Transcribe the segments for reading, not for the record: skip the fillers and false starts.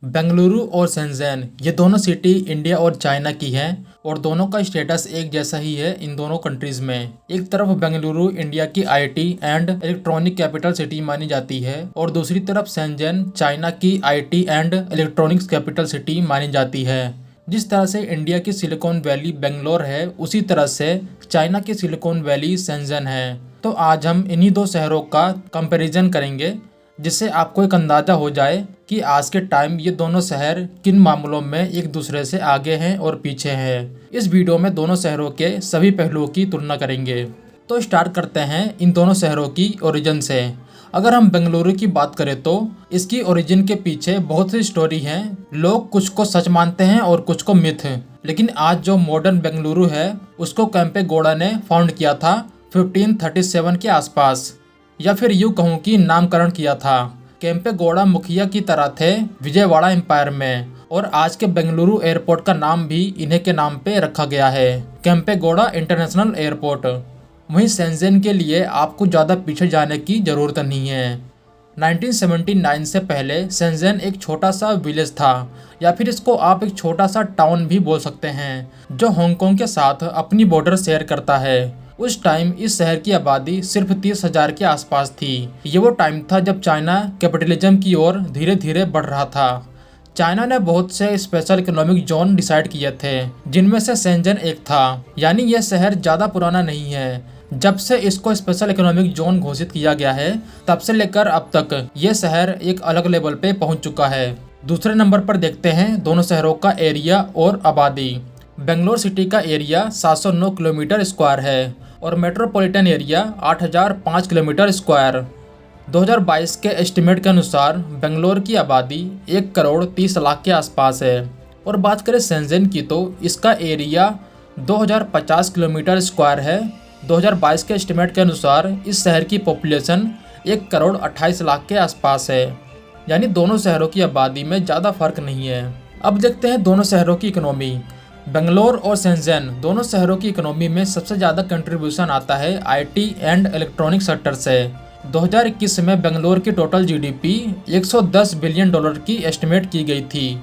बेंगलुरु और शेंज़ेन ये दोनों सिटी इंडिया और चाइना की हैं और दोनों का स्टेटस एक जैसा ही है इन दोनों कंट्रीज में। एक तरफ बेंगलुरु इंडिया की IT and electronic capital city मानी जाती है और दूसरी तरफ शेंज़ेन चाइना की IT and electronics capital city मानी जाती है। जिस तरह से इंडिया की सिलिकॉन वैली बेंगलोर है, उसी तरह से चाइना की सिलिकॉन वैली शेंज़ेन है। तो आज हम इन्हीं दो शहरों का कंपैरिजन करेंगे, जिससे आपको एक अंदाज़ा हो जाए कि आज के टाइम ये दोनों शहर किन मामलों में एक दूसरे से आगे हैं और पीछे हैं। इस वीडियो में दोनों शहरों के सभी पहलुओं की तुलना करेंगे। तो स्टार्ट करते हैं इन दोनों शहरों की ओरिजिन से। अगर हम बेंगलुरु की बात करें तो इसकी ओरिजिन के पीछे बहुत सी स्टोरी हैं। लोग कुछ को सच मानते हैं और कुछ को मिथ। लेकिन आज जो मॉडर्न बेंगलुरु है उसको केम्पेगौड़ा ने फाउंड किया था 1537 के आसपास, या फिर यूँ कहूँ कि नामकरण किया था। केम्पेगौड़ा मुखिया की तरह थे विजयवाड़ा एम्पायर में, और आज के बेंगलुरु एयरपोर्ट का नाम भी इन्हीं के नाम पे रखा गया है, केम्पेगौड़ा इंटरनेशनल एयरपोर्ट। वहीं शेंज़ेन के लिए आपको ज़्यादा पीछे जाने की ज़रूरत नहीं है। 1979 से पहले शेंज़ेन एक छोटा सा विलेज था, या फिर इसको आप एक छोटा सा टाउन भी बोल सकते हैं, जो हांगकांग के साथ अपनी बॉर्डर शेयर करता है। उस टाइम इस शहर की आबादी सिर्फ 30,000 के आसपास थी। ये वो टाइम था जब चाइना कैपिटलिज्म की ओर धीरे धीरे बढ़ रहा था। चाइना ने बहुत से स्पेशल इकोनॉमिक जोन डिसाइड किए थे, जिनमें से शेंज़ेन एक था। यानी यह शहर ज़्यादा पुराना नहीं है। जब से इसको स्पेशल इकोनॉमिक जोन घोषित किया गया है, तब से लेकर अब तक ये शहर एक अलग लेवल पे पहुंच चुका है। दूसरे नंबर पर देखते हैं दोनों शहरों का एरिया और आबादी। बेंगलोर सिटी का एरिया 709 किलोमीटर स्क्वायर है और मेट्रोपॉलिटन एरिया 8005 किलोमीटर स्क्वायर। 2022 के एस्टिमेट के अनुसार बेंगलोर की आबादी 1 करोड़ 30 लाख के आसपास है। और बात करें शेंज़ेन की तो इसका एरिया 2050 किलोमीटर स्क्वायर है। 2022 के एस्टिमेट के अनुसार इस शहर की पॉपुलेशन 1 करोड़ 28 लाख के आसपास है। यानी दोनों शहरों की आबादी में ज़्यादा फर्क नहीं है। अब देखते हैं दोनों शहरों की इकोनॉमी। बेंगलोर और शेंज़ेन दोनों शहरों की इकोनॉमी में सबसे ज़्यादा कंट्रीब्यूशन आता है आईटी एंड इलेक्ट्रॉनिक सेक्टर से। 2021 में बेंगलोर की टोटल जीडीपी 110 बिलियन डॉलर की एस्टिमेट की गई थी।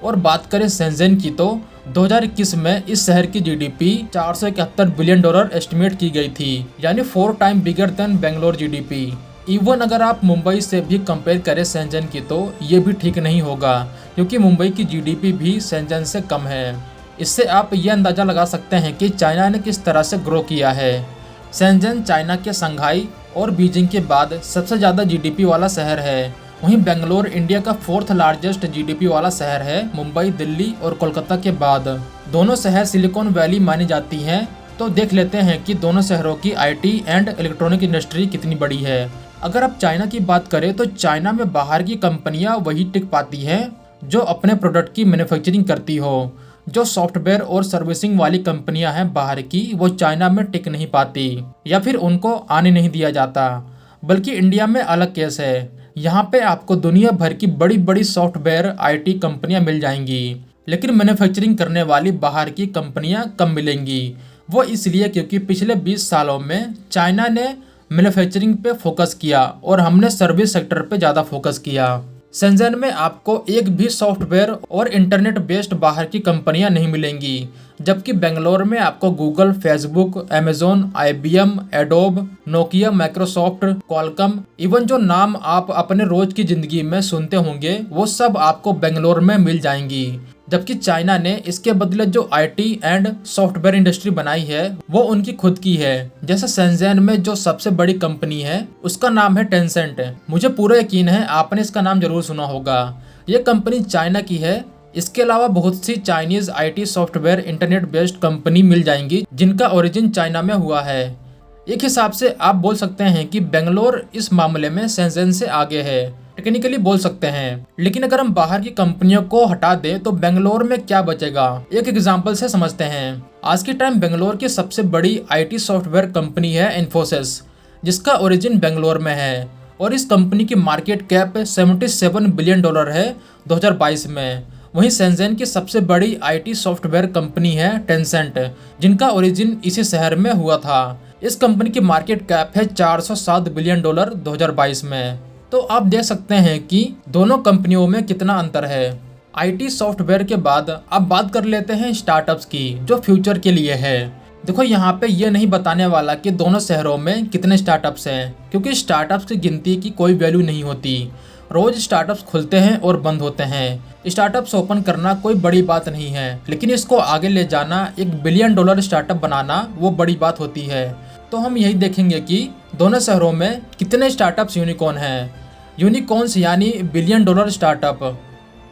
और बात करें शेंज़ेन की तो 2021 में इस शहर की जीडीपी 471 बिलियन डॉलर एस्टिमेट की गई थी, यानी 4 time bigger than Bangalore GDP. Even अगर आप मुंबई से भी कंपेयर करें शेंज़ेन की तो ये भी ठीक नहीं होगा, क्योंकि मुंबई की जीडीपी भी शेंज़ेन से कम है। इससे आप ये अंदाज़ा लगा सकते हैं कि चाइना ने किस तरह से ग्रो किया है। शेंज़ेन चाइना के शंघाई और बीजिंग के बाद सबसे ज़्यादा जीडीपी वाला शहर है। वहीं बेंगलोर इंडिया का 4th लार्जेस्ट जीडीपी वाला शहर है, मुंबई, दिल्ली और कोलकाता के बाद। दोनों शहर सिलिकॉन वैली मानी जाती हैं। तो देख लेते हैं कि दोनों शहरों की आईटी एंड इलेक्ट्रॉनिक इंडस्ट्री कितनी बड़ी है। अगर आप चाइना की बात करें तो चाइना में बाहर की कंपनियाँ वही टिक पाती हैं जो अपने प्रोडक्ट की मैन्युफैक्चरिंग करती हो। जो सॉफ्टवेयर और सर्विसिंग वाली कंपनियां हैं बाहर की, वो चाइना में टिक नहीं पाती, या फिर उनको आने नहीं दिया जाता। बल्कि इंडिया में अलग केस है। यहाँ पे आपको दुनिया भर की बड़ी बड़ी सॉफ्टवेयर आईटी कंपनियां मिल जाएंगी, लेकिन मैन्युफैक्चरिंग करने वाली बाहर की कंपनियां कम मिलेंगी। वो इसलिए क्योंकि पिछले 20 सालों में चाइना ने मैन्युफैक्चरिंग पे फोकस किया और हमने सर्विस सेक्टर पे ज़्यादा फोकस किया। शेंज़ेन में आपको एक भी सॉफ्टवेयर और इंटरनेट बेस्ड बाहर की कंपनियां नहीं मिलेंगी, जबकि बेंगलोर में आपको Google, Facebook, Amazon, IBM, adobe, Nokia, Microsoft, Qualcomm, even जो नाम आप अपने रोज की जिंदगी में सुनते होंगे, वो सब आपको बेंगलोर में मिल जाएंगी। जबकि चाइना ने इसके बदले जो आईटी एंड सॉफ्टवेयर इंडस्ट्री बनाई है वो उनकी खुद की है। जैसे शेंज़ेन में जो सबसे बड़ी कंपनी है उसका नाम है टेंसेंट। मुझे पूरा यकीन है आपने इसका नाम जरूर सुना होगा। ये कंपनी चाइना की है। इसके अलावा बहुत सी Chinese IT software internet based company मिल जाएंगी जिनका ओरिजिन चाइना में हुआ है। एक हिसाब से आप बोल सकते हैं कि बेंगलोर इस मामले में शेंज़ेन से आगे है, टेक्निकली बोल सकते हैं। लेकिन अगर हम बाहर की कंपनियों को हटा दें तो बेंगलोर में क्या बचेगा, एक एग्जांपल से समझते हैं। आज के टाइम बेंगलोर की सबसे बड़ी आईटी सॉफ्टवेयर कंपनी है इन्फोसिस, जिसका ओरिजिन बेंगलोर में है, और इस कंपनी की मार्केट कैप 77 बिलियन डॉलर है 2022 में। वहीं शेंज़ेन की सबसे बड़ी आईटी सॉफ्टवेयर कंपनी है टेंसेंट, जिनका ओरिजिन इसी शहर में हुआ था। इस कंपनी की मार्केट कैप है 407 बिलियन डॉलर 2022 में। तो आप देख सकते हैं कि दोनों कंपनियों में कितना अंतर है। आईटी सॉफ्टवेयर के बाद अब बात कर लेते हैं स्टार्टअप्स की, जो फ्यूचर के लिए है। देखो यहाँ पे ये नहीं बताने वाला कि दोनों शहरों में कितने स्टार्टअप्स हैं, क्योंकि स्टार्टअप्स की गिनती की कोई वैल्यू नहीं होती। रोज स्टार्टअप्स खुलते हैं और बंद होते हैं। स्टार्टअप्स ओपन करना कोई बड़ी बात नहीं है, लेकिन इसको आगे ले जाना, $1 बिलियन स्टार्टअप बनाना, वो बड़ी बात होती है। तो हम यही देखेंगे कि दोनों शहरों में कितने स्टार्टअप्स यूनिकॉर्न हैं। यूनिकॉर्न्स यानी $1 बिलियन स्टार्टअप।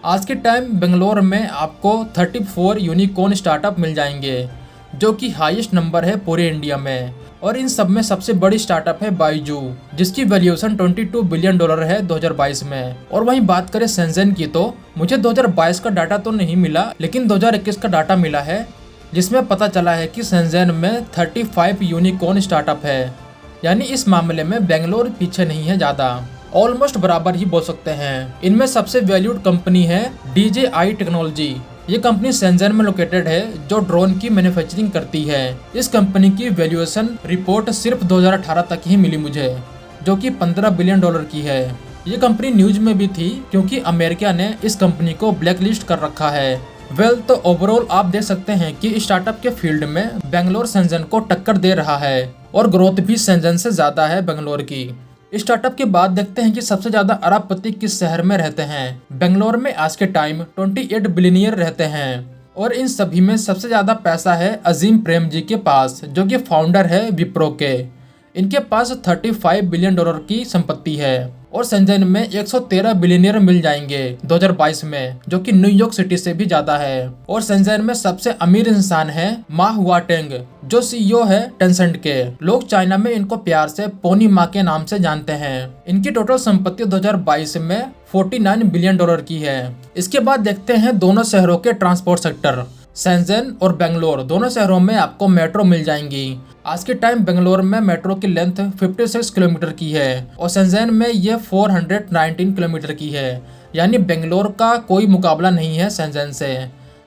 आज के टाइम बेंगलोर में आपको 34 यूनिकॉर्न स्टार्टअप मिल जाएंगे, जो कि हाईएस्ट नंबर है पूरे इंडिया में। और इन सब में सबसे बड़ी स्टार्टअप है बाइजू, जिसकी वैल्यूएशन $22 बिलियन है 2022 में। और वहीं बात करें शेंज़ेन की, तो मुझे 2022 का डाटा तो नहीं मिला, लेकिन 2021 का डाटा मिला है, जिसमें पता चला है कि शेंज़ेन में 35 यूनिकॉर्न स्टार्टअप है। यानी इस मामले में बेंगलोर पीछे नहीं है ज़्यादा, ऑलमोस्ट बराबर ही बोल सकते हैं। इनमें सबसे वैल्यूड कंपनी है DJI टेक्नोलॉजी। ये कंपनी शेंज़ेन में लोकेटेड है, जो ड्रोन की मैन्युफैक्चरिंग करती है। इस कंपनी की वैल्यूएशन रिपोर्ट सिर्फ 2018 तक ही मिली मुझे, जो कि $15 बिलियन की है। ये कंपनी न्यूज में भी थी, क्योंकि अमेरिका ने इस कंपनी को ब्लैकलिस्ट कर रखा है। तो ओवरऑल आप देख सकते हैं कि स्टार्टअप के फील्ड में बेंगलोर शेंज़ेन को टक्कर दे रहा है, और ग्रोथ भी शेंज़ेन से ज्यादा है बेंगलोर की। स्टार्टअप के बाद देखते हैं कि सबसे ज्यादा अरबपति किस शहर में रहते हैं। बेंगलोर में आज के टाइम 28 बिलियनियर रहते हैं, और इन सभी में सबसे ज्यादा पैसा है अजीम प्रेमजी के पास, जो कि फाउंडर है विप्रो के। इनके पास $35 बिलियन की संपत्ति है। और शेंज़ेन में 113 बिलियनियर मिल जाएंगे 2022 में, जो कि न्यूयॉर्क सिटी से भी ज्यादा है। और शेंज़ेन में सबसे अमीर इंसान है मा हुआटेंग, जो CEO है टेंसेंट के। लोग चाइना में इनको प्यार से पोनी मा के नाम से जानते हैं। इनकी टोटल संपत्ति 2022 में $49 बिलियन की है। इसके बाद देखते हैं दोनों शहरों के ट्रांसपोर्ट सेक्टर। शेंज़ेन और बेंगलोर दोनों शहरों में आपको मेट्रो मिल जाएंगी। आज के टाइम बेंगलोर में मेट्रो की लेंथ 56 किलोमीटर की है, और शेंज़ेन में ये 419 किलोमीटर की है। यानी बेंगलोर का कोई मुकाबला नहीं है शेंज़ेन से।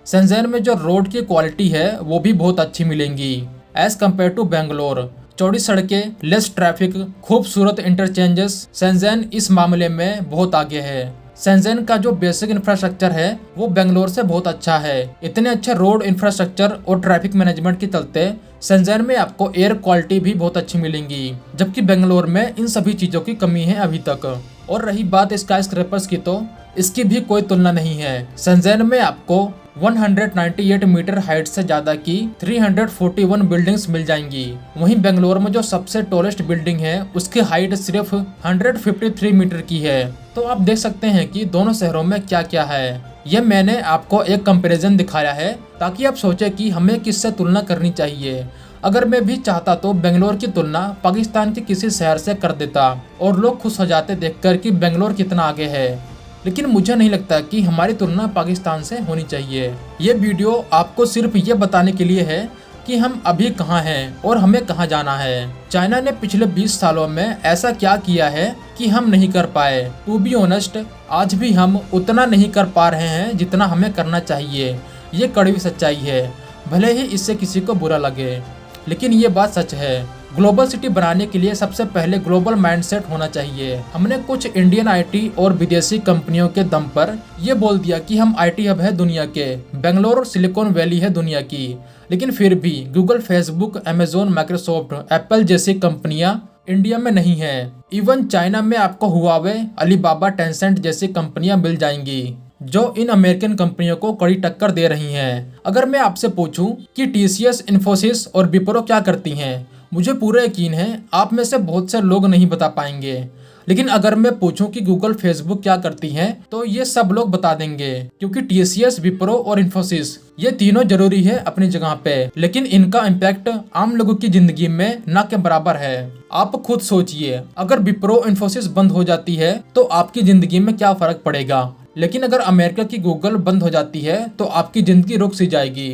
शेंज़ेन में जो रोड की क्वालिटी है वो भी बहुत अच्छी मिलेंगी एज कम्पेयर टू बेंगलोर। चौड़ी सड़कें, लेस ट्रैफिक, खूबसूरत इंटरचेंजेस, शेंज़ेन इस मामले में बहुत आगे है। शेंज़ेन का जो बेसिक इंफ्रास्ट्रक्चर है वो बेंगलोर से बहुत अच्छा है। इतने अच्छे रोड इंफ्रास्ट्रक्चर और ट्रैफिक मैनेजमेंट के चलते शेंज़ेन में आपको एयर क्वालिटी भी बहुत अच्छी मिलेंगी, जबकि बेंगलोर में इन सभी चीजों की कमी है अभी तक। और रही बात स्काई स्क्रैपर्स की, तो इसकी भी कोई तुलना नहीं है। शेंज़ेन में आपको 198 मीटर हाइट से ज्यादा की 341 बिल्डिंग्स मिल जाएंगी। वहीं बेंगलोर में जो सबसे टॉलेस्ट बिल्डिंग है उसकी हाइट सिर्फ 153 मीटर की है। तो आप देख सकते हैं कि दोनों शहरों में क्या क्या है। ये मैंने आपको एक कंपैरिजन दिखाया है, ताकि आप सोचे कि हमें किससे तुलना करनी चाहिए। अगर मैं भी चाहता तो बेंगलोर की तुलना पाकिस्तान के किसी शहर से कर देता, और लोग खुश हो जाते देखकर कि बेंगलोर कितना आगे है। लेकिन मुझे नहीं लगता कि हमारी तुलना पाकिस्तान से होनी चाहिए। ये वीडियो आपको सिर्फ ये बताने के लिए है कि हम अभी कहाँ हैं और हमें कहाँ जाना है। चाइना ने पिछले 20 सालों में ऐसा क्या किया है कि हम नहीं कर पाए। टू बी ऑनेस्ट, आज भी हम उतना नहीं कर पा रहे हैं जितना हमें करना चाहिए। ये कड़वी सच्चाई है, भले ही इससे किसी को बुरा लगे, लेकिन ये बात सच है। ग्लोबल सिटी बनाने के लिए सबसे पहले ग्लोबल माइंडसेट होना चाहिए। हमने कुछ इंडियन आईटी और विदेशी कंपनियों के दम पर ये बोल दिया कि हम आईटी हब है दुनिया के, बेंगलोर और सिलिकॉन वैली है दुनिया की। लेकिन फिर भी Google, Facebook, Amazon, Microsoft, Apple जैसी कंपनियां इंडिया में नहीं है। इवन चाइना में आपको हुआवे, अलीबाबा, टेंसेंट जैसी कंपनियां मिल जाएंगी, जो इन अमेरिकन कंपनियों को कड़ी टक्कर दे रही हैं। अगर मैं आपसे पूछूं कि TCS, इन्फोसिस और विप्रो क्या करती हैं, मुझे पूरा यकीन है आप में से बहुत से लोग नहीं बता पाएंगे। लेकिन अगर मैं पूछूं कि गूगल, फेसबुक क्या करती हैं, तो ये सब लोग बता देंगे, क्योंकि TCS, विप्रो और इन्फोसिस ये तीनों जरूरी है अपनी जगह पे, लेकिन इनका इम्पैक्ट आम लोगों की जिंदगी में ना के बराबर है। आप खुद सोचिए, अगर विप्रो, इन्फोसिस बंद हो जाती है तो आपकी जिंदगी में क्या फर्क पड़ेगा। लेकिन अगर अमेरिका की गूगल बंद हो जाती है तो आपकी जिंदगी रुक सी जाएगी।